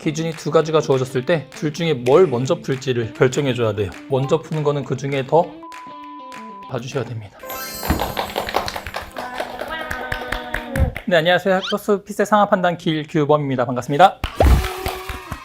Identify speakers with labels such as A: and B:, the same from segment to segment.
A: 기준이 두 가지가 주어졌을 때 둘 중에 뭘 먼저 풀지를 결정해 줘야 돼요. 먼저 푸는 거는 그 중에 더 봐주셔야 됩니다. 네, 안녕하세요. 학버스 피세 상하 판단 길규범입니다. 반갑습니다.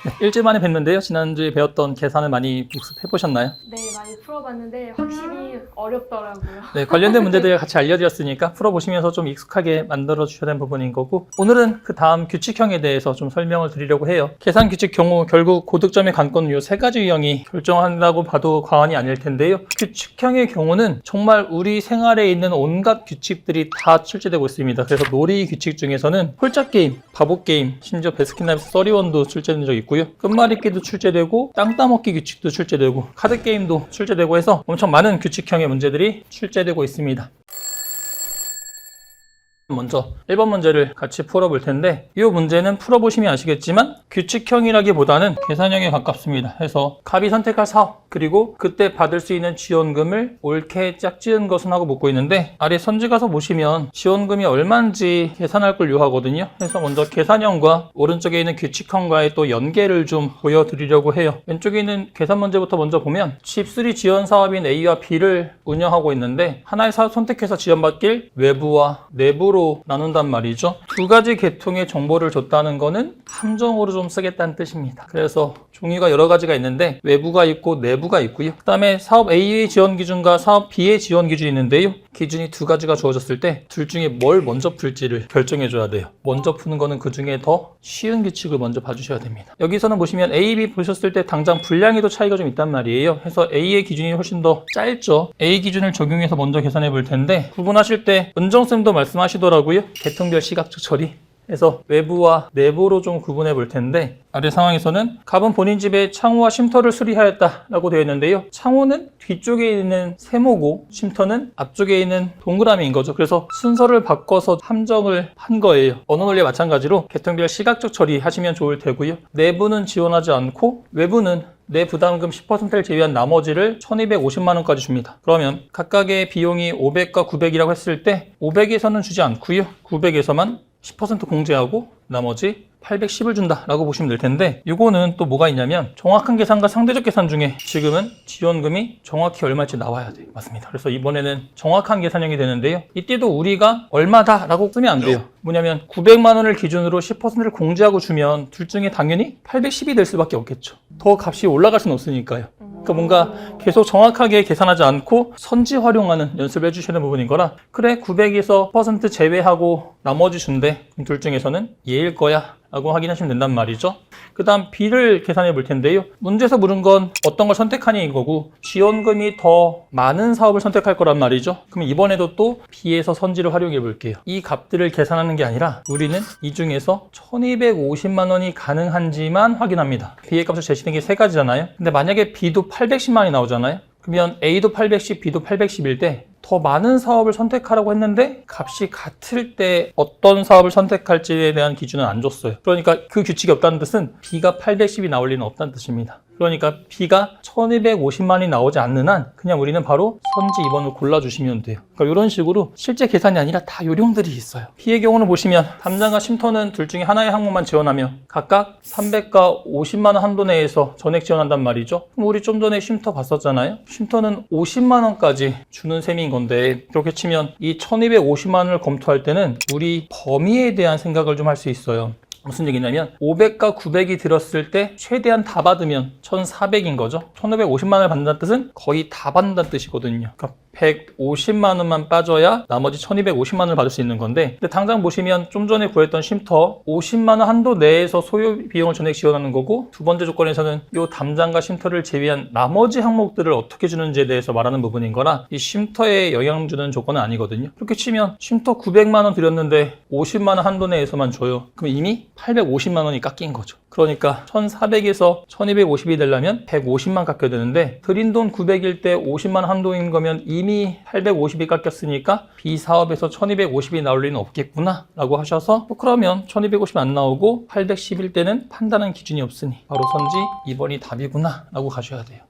A: 네, 일주일 만에 뵀는데요. 지난주에 배웠던 계산을 많이 복습해 보셨나요?
B: 네, 많이 풀어봤는데 확실히 어렵더라고요.
A: 네, 관련된 문제들 같이 알려드렸으니까 풀어보시면서 좀 익숙하게 만들어 주셔야 되는 부분인 거고, 오늘은 그 다음 규칙형에 대해서 좀 설명을 드리려고 해요. 계산 규칙 경우 결국 고득점의 관건은 이 세 가지 유형이 결정한다고 봐도 과언이 아닐 텐데요. 규칙형의 경우는 정말 우리 생활에 있는 온갖 규칙들이 다 출제되고 있습니다. 그래서 놀이 규칙 중에서는 홀짝 게임, 바보 게임, 심지어 베스킨라빈스 31도 출제된 적이 있고요. 끝말잇기도 출제되고 땅 따먹기 규칙도 출제되고 카드 게임도 출제되고 해서 엄청 많은 규칙형의 문제들이 출제되고 있습니다. 먼저 1번 문제를 같이 풀어볼 텐데, 이 문제는 풀어보시면 아시겠지만 규칙형이라기보다는 계산형에 가깝습니다. 해서 갑이 선택할 사업, 그리고 그때 받을 수 있는 지원금을 옳게 짝지은 것은 하고 묻고 있는데, 아래 선지 가서 보시면 지원금이 얼마인지 계산할 걸 요하거든요. 그래서 먼저 계산형과 오른쪽에 있는 규칙형과의 또 연계를 좀 보여드리려고 해요. 왼쪽에 있는 계산 문제부터 먼저 보면 집3 지원 사업인 A와 B를 운영하고 있는데, 하나의 사업 선택해서 지원받길 외부와 내부로 나눈단 말이죠. 두 가지 계통의 정보를 줬다는 거는 함정으로 좀 쓰겠다는 뜻입니다. 그래서 종류가 여러 가지가 있는데 외부가 있고 내부가 있고요. 그 다음에 사업 A의 지원 기준과 사업 B의 지원 기준이 있는데요. 기준이 두 가지가 주어졌을 때 둘 중에 뭘 먼저 풀지를 결정해 줘야 돼요. 먼저 푸는 거는 그 중에 더 쉬운 규칙을 먼저 봐주셔야 됩니다. 여기서는 보시면 A, B 보셨을 때 당장 분량에도 차이가 좀 있단 말이에요. 그래서 A의 기준이 훨씬 더 짧죠. A 기준을 적용해서 먼저 계산해 볼 텐데, 구분하실 때 은정쌤도 말씀하시더라고요. 계통별 시각적 처리. 그래서 외부와 내부로 좀 구분해 볼 텐데, 아래 상황에서는 갑은 본인 집에 창호와 쉼터를 수리하였다라고 되어 있는데요. 창호는 뒤쪽에 있는 세모고 쉼터는 앞쪽에 있는 동그라미인 거죠. 그래서 순서를 바꿔서 함정을 한 거예요. 언어 논리와 마찬가지로 계통별 시각적 처리 하시면 좋을 테고요. 내부는 지원하지 않고 외부는 내 부담금 10%를 제외한 나머지를 1250만 원까지 줍니다. 그러면 각각의 비용이 500과 900이라고 했을 때 500에서는 주지 않고요. 900에서만 10% 공제하고 나머지 810을 준다라고 보시면 될 텐데, 이거는 또 뭐가 있냐면 정확한 계산과 상대적 계산 중에 지금은 지원금이 정확히 얼마일지 나와야 돼요. 맞습니다. 그래서 이번에는 정확한 계산형이 되는데요. 이때도 우리가 얼마다라고 쓰면 안 돼요. 뭐냐면 900만 원을 기준으로 10%를 공제하고 주면 둘 중에 당연히 810이 될 수밖에 없겠죠. 더 값이 올라갈 수는 없으니까요. 그러니까 뭔가 계속 정확하게 계산하지 않고 선지 활용하는 연습을 해주셔야 되는 부분인 거라, 그래 900에서 10% 제외하고 나머지 준대, 그럼 둘 중에서는 얘일 거야 라고 확인하시면 된단 말이죠. 그 다음 B를 계산해 볼 텐데요. 문제에서 물은 건 어떤 걸 선택하냐인 거고, 지원금이 더 많은 사업을 선택할 거란 말이죠. 그럼 이번에도 또 B에서 선지를 활용해 볼게요. 이 값들을 계산하는 게 아니라 우리는 이 중에서 1250만 원이 가능한지만 확인합니다. B의 값을 제시된 게 세 가지잖아요. 근데 만약에 B도 810만 원이 나오잖아요. 그러면 A도 810, B도 810일 때 더 많은 사업을 선택하라고 했는데 값이 같을 때 어떤 사업을 선택할지에 대한 기준은 안 줬어요. 그러니까 그 규칙이 없다는 뜻은 B가 810이 나올 리는 없다는 뜻입니다. 그러니까 B가 1250만이 나오지 않는 한 그냥 우리는 바로 선지 2번을 골라주시면 돼요. 그러니까 이런 식으로 실제 계산이 아니라 다 요령들이 있어요. B의 경우는 보시면 담장과 쉼터는 둘 중에 하나의 항목만 지원하며 각각 300과 50만 원 한도 내에서 전액 지원한단 말이죠. 그럼 우리 좀 전에 쉼터 봤었잖아요. 쉼터는 50만 원까지 주는 셈인 건데, 그렇게 치면 이 1250만 원을 검토할 때는 우리 범위에 대한 생각을 좀 할 수 있어요. 무슨 얘기냐면 500과 900이 들었을 때 최대한 다 받으면 1400인 거죠. 1550만 원을 받는다는 뜻은 거의 다 받는다는 뜻이거든요. 그러니까 150만 원만 빠져야 나머지 1250만 원을 받을 수 있는 건데, 근데 당장 보시면 좀 전에 구했던 쉼터 50만 원 한도 내에서 소요 비용을 전액 지원하는 거고, 두 번째 조건에서는 이 담장과 쉼터를 제외한 나머지 항목들을 어떻게 주는지에 대해서 말하는 부분인 거라 이 쉼터에 영향 주는 조건은 아니거든요. 그렇게 치면 쉼터 900만 원 드렸는데 50만 원 한도 내에서만 줘요. 그럼 이미 850만 원이 깎인 거죠. 그러니까 1400에서 1250이 되려면 150만 깎여야 되는데, 드린 돈 900일 때 50만 한도인 거면 이미 850이 깎였으니까 B 사업에서 1250이 나올 리는 없겠구나 라고 하셔서, 그러면 1250이 안 나오고 810일 때는 판단한 기준이 없으니 바로 선지 2번이 답이구나 라고 가셔야 돼요.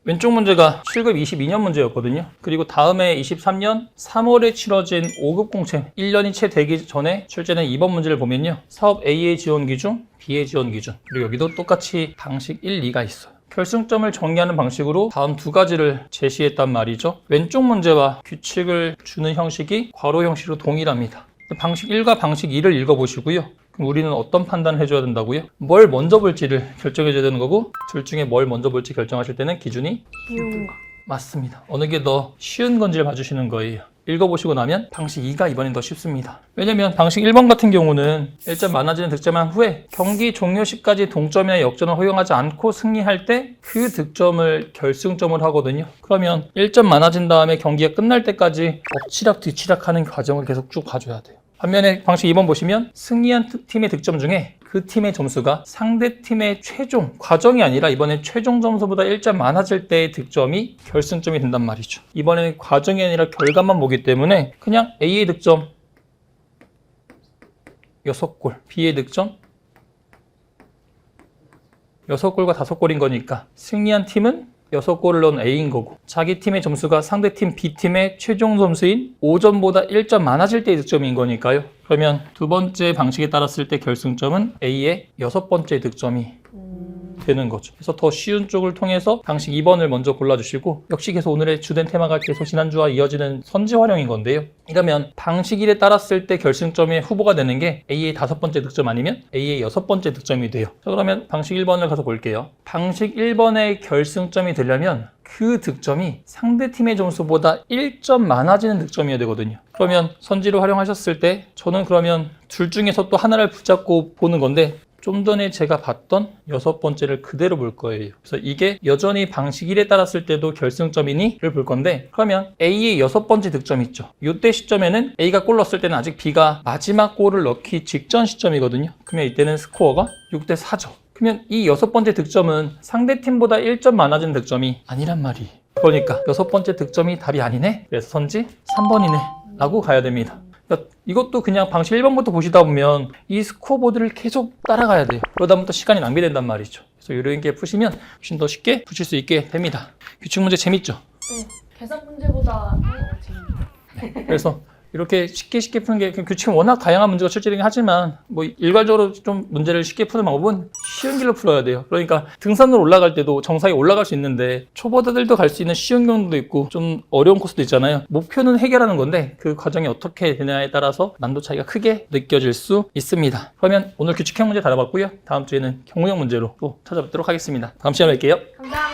A: 왼쪽 문제가 7급 22년 문제였거든요. 그리고 다음에 23년 3월에 치러진 5급 공채 1년이 채 되기 전에 출제된 이번 문제를 보면요. 사업 A의 지원 기준, B의 지원 기준, 그리고 여기도 똑같이 방식 1, 2가 있어요. 결승점을 정리하는 방식으로 다음 두 가지를 제시했단 말이죠. 왼쪽 문제와 규칙을 주는 형식이 괄호 형식으로 동일합니다. 방식 1과 방식 2를 읽어보시고요. 그럼 우리는 어떤 판단을 해줘야 된다고요? 뭘 먼저 볼지를 결정해줘야 되는 거고, 둘 중에 뭘 먼저 볼지 결정하실 때는 기준이
B: 비용과.
A: 맞습니다. 어느 게 더 쉬운 건지를 봐주시는 거예요. 읽어보시고 나면 방식 2가 이번엔 더 쉽습니다. 왜냐면 방식 1번 같은 경우는 1점 많아지는 득점한 후에 경기 종료 시까지 동점이나 역전을 허용하지 않고 승리할 때 그 득점을 결승점을 하거든요. 그러면 1점 많아진 다음에 경기가 끝날 때까지 엎치락 뒤치락 하는 과정을 계속 쭉 봐줘야 돼요. 반면에 방식 2번 보시면 승리한 팀의 득점 중에 그 팀의 점수가 상대 팀의 최종, 과정이 아니라 이번에 최종 점수보다 1점 많아질 때의 득점이 결승점이 된단 말이죠. 이번에는 과정이 아니라 결과만 보기 때문에 그냥 A의 득점 6골, B의 득점 6골과 5골인 거니까 승리한 팀은 6골을 넣은 A인 거고, 자기 팀의 점수가 상대 팀 B팀의 최종 점수인 5점보다 1점 많아질 때의 득점인 거니까요. 그러면 두 번째 방식에 따랐을 때 결승점은 A의 6번째 득점이 되는 거죠. 그래서 더 쉬운 쪽을 통해서 방식 2번을 먼저 골라주시고, 역시 계속 오늘의 주된 테마가 계속 지난주와 이어지는 선지 활용인 건데요. 이러면 방식 1에 따랐을 때 결승점의 후보가 되는 게 A의 5번째 득점 아니면 A의 6번째 득점이 돼요. 자, 그러면 방식 1번을 가서 볼게요. 방식 1번의 결승점이 되려면 그 득점이 상대팀의 점수보다 1점 많아지는 득점이어야 되거든요. 그러면 선지를 활용하셨을 때 저는 그러면 둘 중에서 또 하나를 붙잡고 보는 건데, 좀 전에 제가 봤던 6번째를 그대로 볼 거예요. 그래서 이게 여전히 방식 1에 따랐을 때도 결승점이니?를 볼 건데, 그러면 A의 6번째 득점 있죠. 이때 시점에는 A가 골 넣었을 때는 아직 B가 마지막 골을 넣기 직전 시점이거든요. 그러면 이때는 스코어가 6대 4죠. 그러면 이 6번째 득점은 상대팀보다 1점 많아진 득점이 아니란 말이에요. 그러니까 6번째 득점이 답이 아니네? 그래서 선지 3번이네 라고 가야 됩니다. 그러니까 이것도 그냥 방식 1번부터 보시다 보면 이 스코어보드를 계속 따라가야 돼요. 그러다 보면 또 시간이 낭비된단 말이죠. 그래서 이런 게 푸시면 훨씬 더 쉽게 푸실 수 있게 됩니다. 규칙 문제 재밌죠?
B: 네, 계산 문제보다 재밌네요.
A: 그래서 이렇게 쉽게 푸는 게, 규칙은 워낙 다양한 문제가 출제되긴 하지만 뭐 일괄적으로 좀 문제를 쉽게 푸는 방법은 쉬운 길로 풀어야 돼요. 그러니까 등산으로 올라갈 때도 정상에 올라갈 수 있는데 초보자들도 갈 수 있는 쉬운 경우도 있고 좀 어려운 코스도 있잖아요. 목표는 해결하는 건데 그 과정이 어떻게 되냐에 따라서 난도 차이가 크게 느껴질 수 있습니다. 그러면 오늘 규칙형 문제 다뤄봤고요. 다음 주에는 경우형 문제로 또 찾아뵙도록 하겠습니다. 다음 시간에 뵐게요.
B: 감사합니다.